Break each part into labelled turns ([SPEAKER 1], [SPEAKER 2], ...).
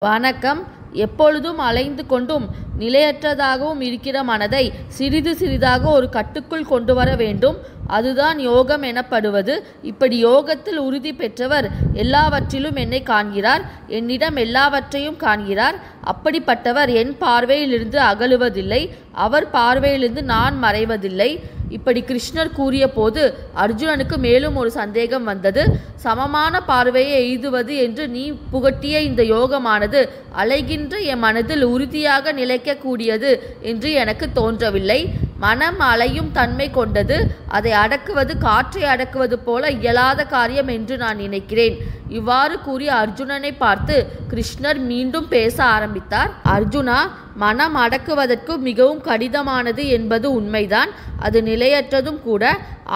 [SPEAKER 1] வணக்கம். எப்பொழுதும் அலைந்து கொண்டும் நிலையற்றதாகவும் இருக்கிற மனதை சிறிது சிறிதாக ஒரு கட்டுக்குள் கொண்டு வர வேண்டும். அதுதான் யோகம் எனப்படுவது. இப்படி யோகத்தில் உறுதி பெற்றவர் எல்லாவற்றிலும் என்னை காண்கிறார், என்னிடம் எல்லாவற்றையும் காண்கிறார். அப்படிப்பட்டவர் என் பார்வையிலிருந்து அகலுவதில்லை, அவர் பார்வையிலிருந்து நான் மறைவதில்லை. இப்படி கிருஷ்ணர் கூறிய போது அர்ஜுனனுக்கு மேலும் ஒரு சந்தேகம் வந்தது. சமமான பார்வையை எய்துவது என்று நீ புகட்டிய இந்த யோகமானது அலைகின்ற என் மனதில் உறுதியாக நிலைக்கக்கூடியது என்று எனக்கு தோன்றவில்லை. மனம் அலையும் தன்மை கொண்டது. அதை அடக்குவது காற்றை அடக்குவது போல இயலாத காரியம் என்று நான் நினைக்கிறேன். இவ்வாறு கூறிய அர்ஜுனனை பார்த்து கிருஷ்ணர் மீண்டும் பேச ஆரம்பித்தார். அர்ஜுனா, மனம் அடக்குவதற்கு மிகவும் கடினமானது என்பது உண்மைதான். அது நிலையற்றதும் கூட.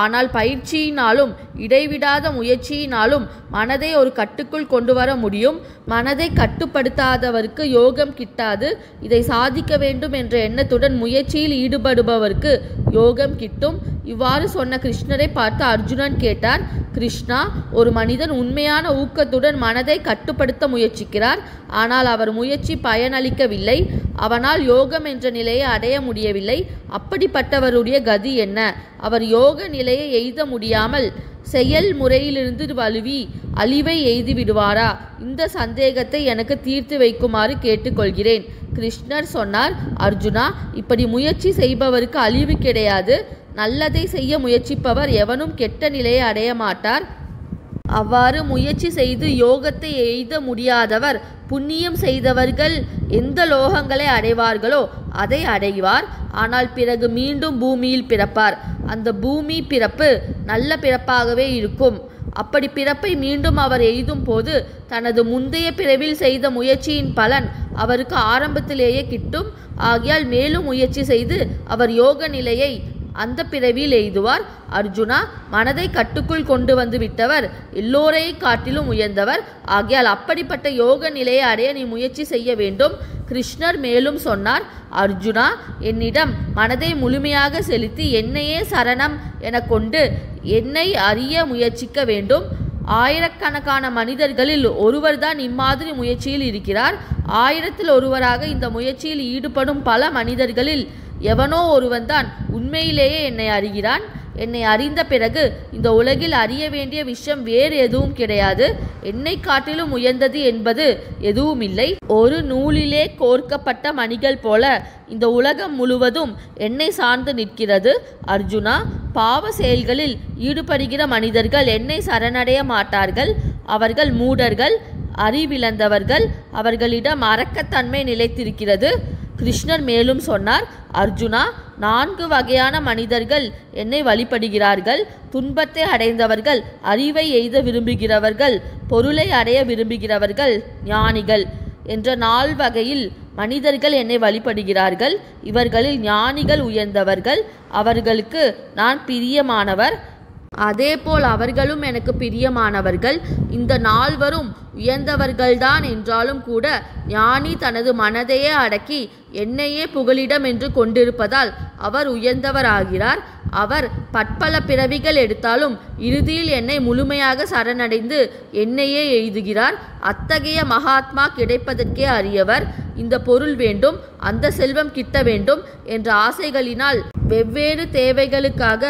[SPEAKER 1] ஆனால் பயிற்சியினாலும் இடைவிடாத முயற்சியினாலும் மனதை ஒரு கட்டுக்குள் கொண்டு வர முடியும். மனதை கட்டுப்படுத்தாதவருக்கு யோகம் கிட்டாது. இதை சாதிக்க வேண்டும் என்ற எண்ணத்துடன் முயற்சியில் ஈடுபடுபவருக்கு யோகம் கிட்டும். இவ்வாறு சொன்ன கிருஷ்ணரை பார்த்து அர்ஜுனன் கேட்டார், கிருஷ்ணா, ஒரு மனிதன் உண்மையான ஊக்கத்துடன் மனதை கட்டுப்படுத்த முயற்சிக்கிறார். ஆனால் அவர் முயற்சி பயனளிக்கவில்லை. அவனால் யோகம் என்ற நிலையை அடைய முடியவில்லை. அப்படிப்பட்டவருடைய கதி என்ன? அவர் யோக நிலையை எய்த முடியாமல் செயல் முறையிலிருந்து வலுவி அழிவை எய்து விடுவாரா? இந்த சந்தேகத்தை எனக்கு தீர்த்து வைக்குமாறு கேட்டுக்கொள்கிறேன். கிருஷ்ணர் சொன்னார், அர்ஜுனா, இப்படி முயற்சி செய்பவருக்கு அழிவு கிடையாது. நல்லதை செய்ய முயற்சிப்பவர் எவனும் கெட்ட நிலையை அடைய மாட்டார். அவ்வாறு முயற்சி செய்து யோகத்தை எய்த முடியாதவர் புண்ணியம் செய்தவர்கள் எந்த லோகங்களை அடைவார்களோ அதை அடைவார். ஆனால் பிறகு மீண்டும் பூமியில் பிறப்பார். அந்த பூமி பிறப்பு நல்ல பிறப்பாகவே இருக்கும். அப்படி பிறப்பை மீண்டும் அவர் எய்தும் போது தனது முந்தைய பிறவில் செய்த முயற்சியின் பலன் அவருக்கு ஆரம்பத்திலேயே கிட்டும். ஆகையால் மேலும் முயற்சி செய்து அவர் யோக நிலையை அந்த பிறவியில் எய்துவார். அர்ஜுனா, மனதை கட்டுக்குள் கொண்டு வந்து விட்டவர் எல்லோரையும் காட்டிலும் உயர்ந்தவர். ஆகையால் அப்படிப்பட்ட யோக நிலையை அடைய நீ முயற்சி செய்ய வேண்டும். கிருஷ்ணர் மேலும் சொன்னார், அர்ஜுனா, என்னிடம் மனதை முழுமையாக செலுத்தி என்னையே சரணம் என கொண்டு என்னை அறிய முயற்சிக்க வேண்டும். ஆயிரக்கணக்கான மனிதர்களில் ஒருவர்தான் இம்மாதிரி முயற்சியில் இருக்கிறார். 1000ல் ஒருவராக இந்த முயற்சியில் ஈடுபடும் பல மனிதர்களில் எவனோ ஒருவன்தான் உண்மையிலேயே என்னை அறிகிறான். என்னை அறிந்த பிறகு இந்த உலகில் அறிய வேண்டிய விஷயம் வேறு எதுவும் கிடையாது. என்னை காட்டிலும் உயர்ந்தது என்பது எதுவும் இல்லை. ஒரு நூலிலே கோர்க்கப்பட்ட மணிகள் போல இந்த உலகம் முழுவதும் என்னை சார்ந்து நிற்கிறது. அர்ஜுனா, பாவ செயல்களில் ஈடுபடுகிற மனிதர்கள் என்னை சரணடைய மாட்டார்கள். அவர்கள் மூடர்கள், அறிவிழந்தவர்கள். அவர்களிடம் அரக்கத்தன்மை நிலைத்திருக்கிறது. கிருஷ்ணர் மேலும் சொன்னார், அர்ஜுனா, 4 வகையான மனிதர்கள் என்னை வழிபடுகிறார்கள். துன்பத்தை அடைந்தவர்கள், அறிவை எய்த விரும்புகிறவர்கள், பொருளை அடைய விரும்புகிறவர்கள், ஞானிகள் என்ற 4 வகையில் மனிதர்கள் என்னை வழிபடுகிறார்கள். இவர்களில் ஞானிகள் உயர்ந்தவர்கள். அவர்களுக்கு நான் பிரியமானவர். அதேபோல் அவர்களும் எனக்கு பிரியமானவர்கள். இந்த 4வரும் உயர்ந்தவர்கள்தான் என்றாலும் கூட ஞானி தனது மனதையே அடக்கி என்னையே புகலிடம் என்று கொண்டிருப்பதால் அவர் உயர்ந்தவராகிறார். அவர் பற்பல பிறவிகள் எடுத்தாலும் இறுதியில் என்னை முழுமையாக சரணடைந்து என்னையே எய்துகிறார். அத்தகைய மகாத்மா கிடைப்பதற்கே அரியவர். இந்த பொருள் வேண்டும், அந்த செல்வம் கிட்ட வேண்டும் என்ற ஆசைகளினால் வெவ்வேறு தேவைகளுக்காக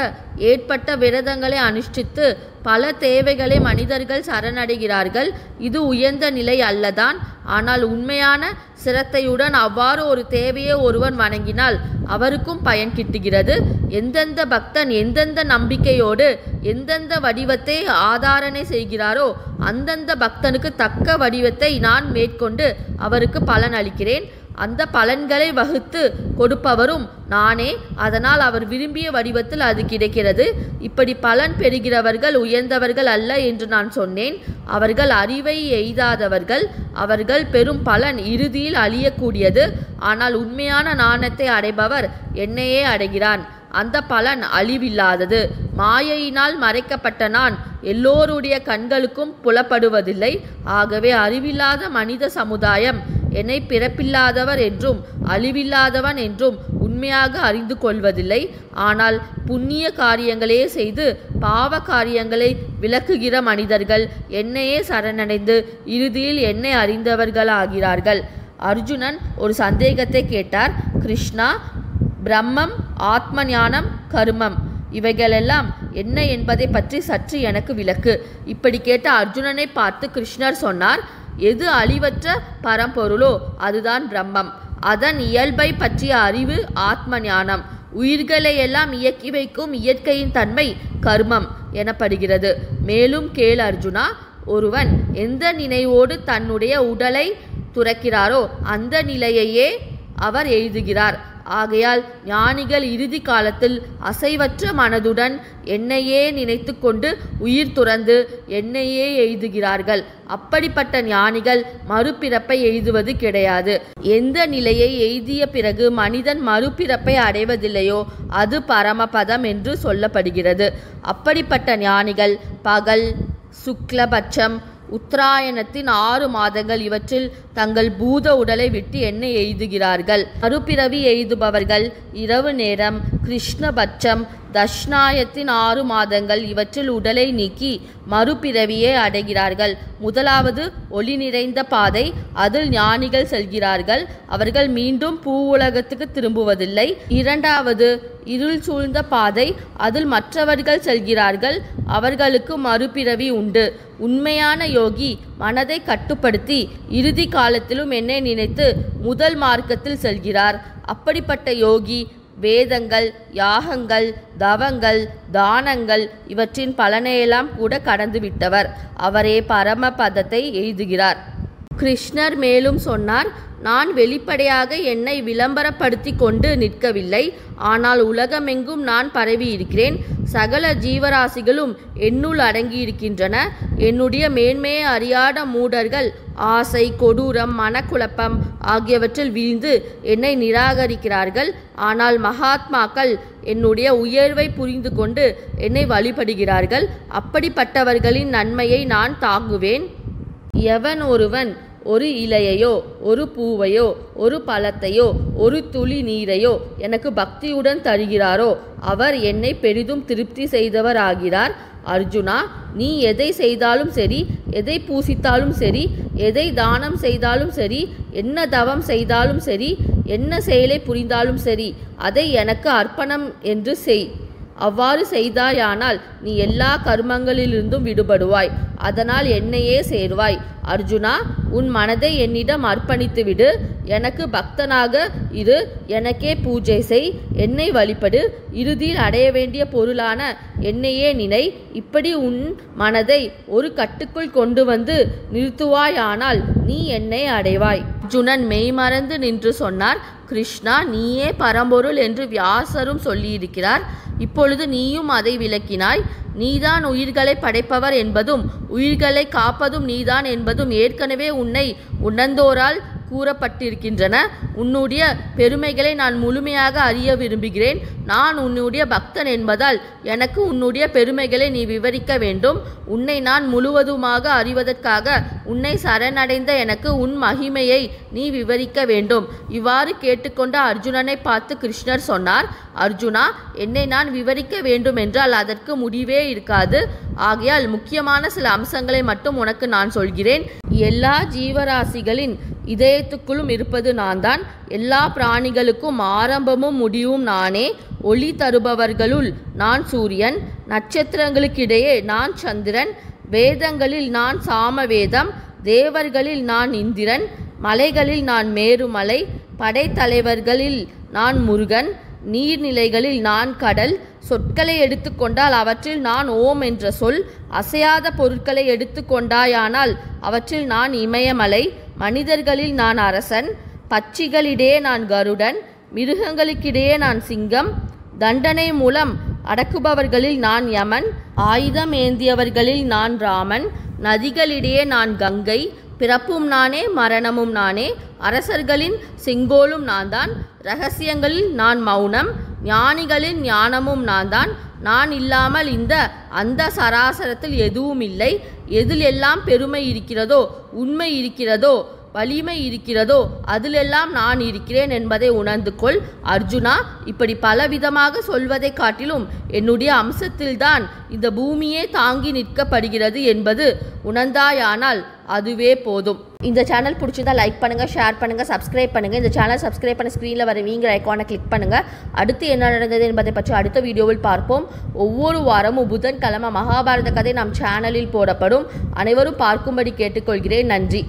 [SPEAKER 1] ஏற்பட்ட விரதங்களை அனுஷ்டித்து பல தேவைகளை மனிதர்கள் சரணடைகிறார்கள். இது உயர்ந்த நிலை அல்லதான். ஆனால் உண்மையான சிரத்தையுடன் அவ்வாறு ஒரு தேவையை ஒருவன் வணங்கினால் அவருக்கும் பயன் கிட்டுகிறது. எந்தெந்த பக்தன் எந்தெந்த நம்பிக்கையோடு எந்தெந்த வடிவத்தை ஆதாரணை செய்கிறாரோ அந்தந்த பக்தனுக்கு தக்க வடிவத்தை நான் மேற்கொண்டு அவருக்கு பலன் அளிக்கிறேன். அந்த பலன்களை வகுத்து கொடுப்பவரும் நானே. அதனால் அவர் விரும்பிய வடிவத்தில் அது கிடைக்கிறது. இப்படி பலன் பெறுகிறவர்கள் உயர்ந்தவர்கள் அல்ல என்று நான் சொன்னேன். அவர்கள் அறிவை எய்தாதவர்கள். அவர்கள் பெரும் பலன் இறுதியில் அழியக்கூடியது. ஆனால் உண்மையான ஞானத்தை அடைபவர் என்னையே அடைகிறான். அந்த பலன் அழிவில்லாதது. மாயையினால் மறைக்கப்பட்ட நான் எல்லோருடைய கண்களுக்கும் புலப்படுவதில்லை. ஆகவே அறிவில்லாத மனித சமுதாயம் என்னை பிறப்பில்லாதவர் என்றும் அழிவில்லாதவன் என்றும் உண்மையாக அறிந்து கொள்வதில்லை. ஆனால் புண்ணிய காரியங்களே செய்து பாவ காரியங்களை விலக்குகிற மனிதர்கள் என்னையே சரணடைந்து இறுதியில் என்னை அறிந்தவர்களாகிறார்கள். அர்ஜுனன் ஒரு சந்தேகத்தை கேட்டார். கிருஷ்ணா, பிரம்மம், ஆத்ம ஞானம், கர்மம் இவைகளெல்லாம் என்ன என்பதை பற்றி சற்று எனக்கு விளக்கு. இப்படி கேட்ட அர்ஜுனனை பார்த்து கிருஷ்ணர் சொன்னார், எது அழிவற்ற பரம்பொருளோ அதுதான் பிரம்மம். அதன் இயல்பை பற்றிய அறிவு ஆத்ம ஞானம். உயிர்களை எல்லாம் இயக்கி வைக்கும் இயற்கையின் தன்மை கர்மம் எனப்படுகிறது. மேலும் கேள் அர்ஜுனா, ஒருவன் எந்த நினைவோடு தன்னுடைய உடலை துறக்கிறாரோ அந்த நிலையையே அவர் எழுதுகிறார். ஆகையால் ஞானிகள் இறுதி காலத்தில் அசைவற்ற மனதுடன் என்னையே நினைத்து கொண்டு உயிர் துறந்து என்னையே எழுதுகிறார்கள். அப்படிப்பட்ட ஞானிகள் மறுபிறப்பை எழுதுவது கிடையாது. எந்த நிலையை எய்திய பிறகு மனிதன் மறுபிறப்பை அடைவதில்லையோ அது பரமபதம் என்று சொல்லப்படுகிறது. அப்படிப்பட்ட ஞானிகள் பகல், சுக்லபட்சம், உத்தராயணத்தின் 6 மாதங்கள் இவற்றில் தங்கள் பூத உடலை விட்டு என்னை எய்துகிறார்கள். மறுபிறவி எய்துபவர்கள் இரவு நேரம், கிருஷ்ணபட்சம், தட்சிணாயத்தின் 6 மாதங்கள் இவற்றில் உடலை நீக்கி மறுபிறவியே அடைகிறார்கள். முதலாவது ஒளி நிறைந்த பாதை, அதில் ஞானிகள் செல்கிறார்கள். அவர்கள் மீண்டும் பூவுலகத்துக்கு திரும்புவதில்லை. இரண்டாவது இருள் சூழ்ந்த பாதை, அதில் மற்றவர்கள் செல்கிறார்கள். அவர்களுக்கு மறுபிறவி உண்டு. உண்மையான யோகி மனதை கட்டுப்படுத்தி இறுதி காலத்திலும் என்னை நினைத்து முதல் மார்க்கத்தில் செல்கிறார். அப்படிப்பட்ட யோகி வேதங்கள், யாகங்கள், தவங்கள், தானங்கள் இவற்றின் பலனையெல்லாம் கூட கடந்து விட்டவர். அவரே பரமபதத்தை எய்துகிறார். கிருஷ்ணர் மேலும் சொன்னார், நான் வெளிப்படையாக என்னை விளம்பரப்படுத்தி கொண்டு நிற்கவில்லை. ஆனால் உலகமெங்கும் நான் பரவி இருக்கிறேன். சகல ஜீவராசிகளும் என்னுள் அடங்கியிருக்கின்றன. என்னுடைய மேன்மையை அறியாத மூடர்கள் ஆசை, கொடூரம், மனக்குழப்பம் ஆகியவற்றில் வீழ்ந்து என்னை நிராகரிக்கிறார்கள். ஆனால் மகாத்மாக்கள் என்னுடைய உயர்வை புரிந்து கொண்டு என்னை வழிபடுகிறார்கள். அப்படிப்பட்டவர்களின் நன்மையை நான் தாங்குவேன். எவன் ஒருவன் ஒரு இலையையோ, ஒரு பூவையோ, ஒரு பழத்தையோ, ஒரு துளி நீரையோ எனக்கு பக்தியுடன் தருகிறாரோ அவர் என்னை பெரிதும் திருப்தி செய்தவர் ஆகிறார். அர்ஜுனா, நீ எதை செய்தாலும் சரி, எதை பூசித்தாலும் சரி, எதை தானம் செய்தாலும் சரி, என்ன தவம் செய்தாலும் சரி, என்ன செயலை புரிந்தாலும் சரி, அதை எனக்கு அர்ப்பணம் என்று செய். அவ்வாறு செய்தாயானால் நீ எல்லா கர்மங்களிலிருந்தும் விடுபடுவாய். அதனால் என்னையே சேர்வாய். அர்ஜுனா, உன் மனதை என்னிடம் அர்ப்பணித்துவிடு. எனக்கு பக்தனாக இரு. எனக்கே பூஜை செய். என்னை வழிபடு. இறுதியில் அடைய வேண்டிய பொருளான என்னையே நினை. இப்படி உன் மனதை ஒரு கட்டுக்குள் கொண்டு வந்து நிறுத்துவாயானால் நீ என்னை அடைவாய். அர்ஜுனன் மெய்மறந்து நின்று சொன்னார், கிருஷ்ணா, நீயே பரம்பொருள் என்று வியாசரும் சொல்லியிருக்கிறார். இப்பொழுது நீயும் அதை விளக்கினாய். நீதான் உயிர்களை படைப்பவர் என்பதும் உயிர்களை காப்பதும் நீதான் என்பதும் ஏற்கனவே உன்னை உணர்ந்தோரால் கூறப்பட்டிருக்கின்றன. உன்னுடைய பெருமைகளை நான் முழுமையாக அறிய விரும்புகிறேன். நான் உன்னுடைய பக்தன் என்பதால் எனக்கு உன்னுடைய பெருமைகளை நீ விவரிக்க வேண்டும். உன்னை நான் முழுவதுமாக அறிவதற்காக உன்னை சரணடைந்த எனக்கு உன் மகிமையை நீ விவரிக்க வேண்டும். இவ்வாறு கேட்டுக்கொண்ட அர்ஜுனனை பார்த்து கிருஷ்ணர் சொன்னார், அர்ஜுனா, என்னை நான் விவரிக்க வேண்டும் என்றால் அதற்கு முடிவே இருக்காது. ஆகையால் முக்கியமான சில அம்சங்களை மட்டும் உனக்கு நான் சொல்கிறேன். எல்லா ஜீவராசிகளின் இதயத்துக்குள்ளும் இருப்பது நான் தான். எல்லா பிராணிகளுக்கும் ஆரம்பமும் முடிவும் நானே. ஒளி தருபவர்களுள் நான் சூரியன், நட்சத்திரங்களுக்கிடையே நான் சந்திரன், வேதங்களில் நான் சாமவேதம், தேவர்களில் நான் இந்திரன், மலைகளில் நான் மேருமலை, படைத்தலைவர்களில் நான் முருகன், நீர்நிலைகளில் நான் கடல். சொற்களை எடுத்துக்கொண்டால் அவற்றில் நான் ஓம் என்ற சொல். அசையாத பொருட்களை எடுத்துக்கொண்டாயானால் அவற்றில் நான் இமயமலை. மனிதர்களில் நான் அரசன், பட்சிகளிடையே நான் கருடன், மிருகங்களுக்கிடையே நான் சிங்கம், தண்டனை மூலம் அடக்குபவர்களில் நான் யமன், ஆயுதம் ஏந்தியவர்களில் நான் ராமன், நதிகளிடையே நான் கங்கை, பிறப்பும் நானே மரணமும் நானே, அரசர்களின் செங்கோலும் நான்தான், இரகசியங்களில் நான் மௌனம், ஞானிகளின் ஞானமும் நான்தான். நான் இல்லாமல் அந்த சராசரத்தில் எதுவும் இல்லை. எதில் எல்லாம் பெருமை இருக்கிறதோ, உண்மை இருக்கிறதோ, வலிமை இருக்கிறதோ அதிலெல்லாம் நான் இருக்கிறேன் என்பதை உணர்ந்து கொள் அர்ஜுனா. இப்படி பலவிதமாக சொல்வதை காட்டிலும் என்னுடைய அம்சத்தில்தான் இந்த பூமியே தாங்கி நிற்கப்படுகிறது என்பது உணர்ந்தாயானால் அதுவே போதும். இந்த சேனல் பிடிச்சிருந்தா லைக் பண்ணுங்கள், ஷேர் பண்ணுங்கள், சப்ஸ்கிரைப் பண்ணுங்கள். இந்த சேனல் சப்ஸ்கிரைப் பண்ண ஸ்க்ரீனில் வர வீங்கிற ஐக்கானை கிளிக் பண்ணுங்கள். அடுத்து என்ன நடந்தது என்பதை பற்றி அடுத்த வீடியோவில் பார்ப்போம். ஒவ்வொரு வாரமும் புதன்கிழமை மகாபாரத கதை நம் சேனலில் போடப்படும். அனைவரும் பார்க்கும்படி கேட்டுக்கொள்கிறேன். நன்றி.